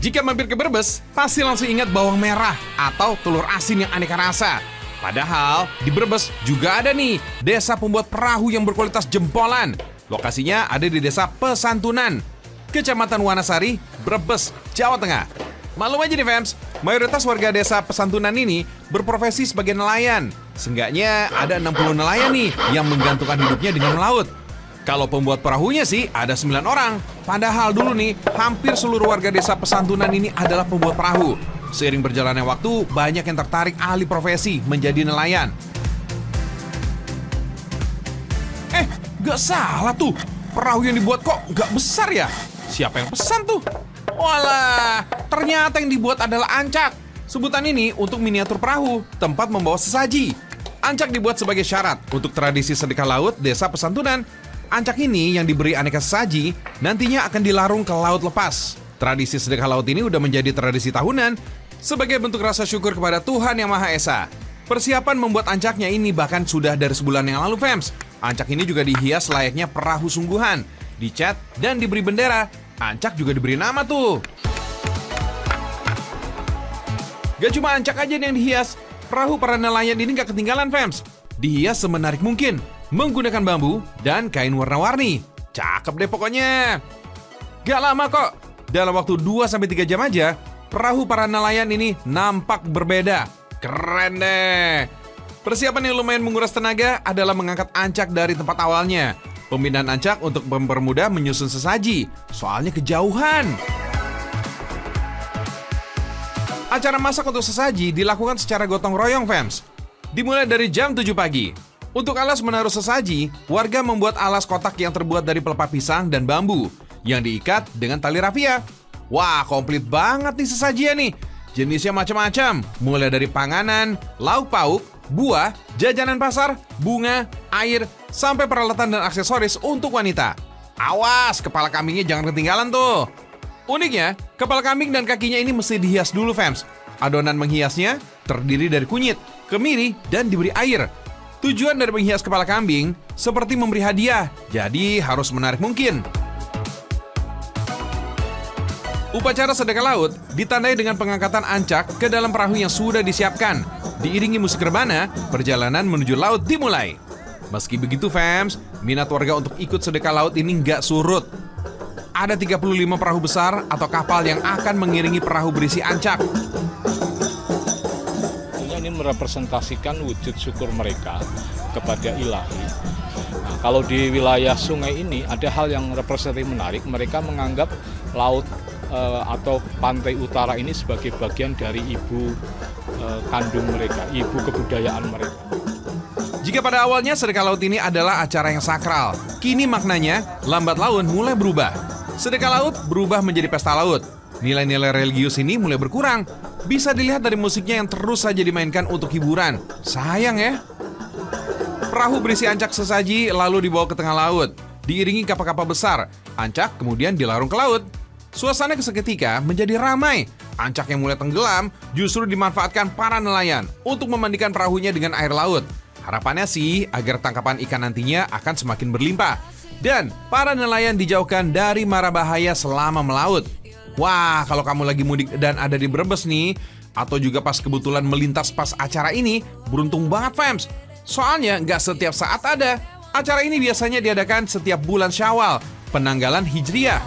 Jika mampir ke Brebes, pasti langsung ingat bawang merah atau telur asin yang aneka rasa. Padahal di Brebes juga ada nih desa pembuat perahu yang berkualitas jempolan. Lokasinya ada di Desa Pesantunan, Kecamatan Wanasari, Brebes, Jawa Tengah. Maklum aja nih fams, mayoritas warga Desa Pesantunan ini berprofesi sebagai nelayan. Seenggaknya ada 60 nelayan nih yang menggantungkan hidupnya dengan melaut. Kalau pembuat perahunya sih ada 9 orang. Padahal dulu nih, hampir seluruh warga Desa Pesantunan ini adalah pembuat perahu. Seiring berjalannya waktu, banyak yang tertarik alih profesi menjadi nelayan. Gak salah tuh, perahu yang dibuat kok gak besar ya? Siapa yang pesan tuh? Walah, ternyata yang dibuat adalah ancak. Sebutan ini untuk miniatur perahu, tempat membawa sesaji. Ancak dibuat sebagai syarat untuk tradisi sedekah laut Desa Pesantunan. Ancak ini yang diberi aneka sesaji nantinya akan dilarung ke laut lepas. Tradisi sedekah laut ini udah menjadi tradisi tahunan sebagai bentuk rasa syukur kepada Tuhan Yang Maha Esa. Persiapan membuat ancaknya ini bahkan sudah dari sebulan yang lalu fams. Ancak ini juga dihias layaknya perahu sungguhan, dicat dan diberi bendera. Ancak juga diberi nama tuh. Gak cuma ancak aja yang dihias, perahu para nelayan ini gak ketinggalan fams. Dihias semenarik mungkin, menggunakan bambu dan kain warna-warni. Cakep deh pokoknya. Gak lama kok, dalam waktu 2-3 jam aja, perahu para nelayan ini nampak berbeda. Keren deh. Persiapan yang lumayan menguras tenaga adalah mengangkat ancak dari tempat awalnya. Pemindahan ancak untuk mempermudah menyusun sesaji, soalnya kejauhan. Acara masak untuk sesaji dilakukan secara gotong royong fams. Dimulai dari jam 7 pagi. Untuk alas menaruh sesaji, warga membuat alas kotak yang terbuat dari pelepah pisang dan bambu yang diikat dengan tali rafia. Wah, komplit banget nih sesajian nih. Jenisnya macam-macam, mulai dari panganan, lauk pauk, buah, jajanan pasar, bunga, air, sampai peralatan dan aksesoris untuk wanita. Awas, kepala kambingnya jangan ketinggalan tuh. Uniknya, kepala kambing dan kakinya ini mesti dihias dulu fams. Adonan menghiasnya terdiri dari kunyit, kemiri, dan diberi air. Tujuan dari menghias kepala kambing seperti memberi hadiah, jadi harus menarik mungkin. Upacara sedekah laut ditandai dengan pengangkatan ancak ke dalam perahu yang sudah disiapkan. Diiringi musik rebana, perjalanan menuju laut dimulai. Meski begitu fams, minat warga untuk ikut sedekah laut ini nggak surut. Ada 35 perahu besar atau kapal yang akan mengiringi perahu berisi ancak. Ini merepresentasikan wujud syukur mereka kepada ilahi. Nah, kalau di wilayah sungai ini ada hal yang representatif menarik. Mereka menganggap laut atau pantai utara ini sebagai bagian dari ibu kandung mereka, ibu kebudayaan mereka. Jika pada awalnya sedekah laut ini adalah acara yang sakral, kini maknanya lambat laun mulai berubah. Sedekah laut berubah menjadi pesta laut. Nilai-nilai religius ini mulai berkurang. Bisa dilihat dari musiknya yang terus saja dimainkan untuk hiburan. Sayang ya. Perahu berisi ancak sesaji lalu dibawa ke tengah laut. Diiringi kapal-kapal besar, ancak kemudian dilarung ke laut. Suasana seketika menjadi ramai. Ancak yang mulai tenggelam justru dimanfaatkan para nelayan untuk memandikan perahunya dengan air laut. Harapannya sih agar tangkapan ikan nantinya akan semakin berlimpah. Dan para nelayan dijauhkan dari mara bahaya selama melaut. Wah, kalau kamu lagi mudik dan ada di Brebes nih, atau juga pas kebetulan melintas pas acara ini, beruntung banget fams. Soalnya nggak setiap saat ada. Acara ini biasanya diadakan setiap bulan Syawal, penanggalan Hijriah.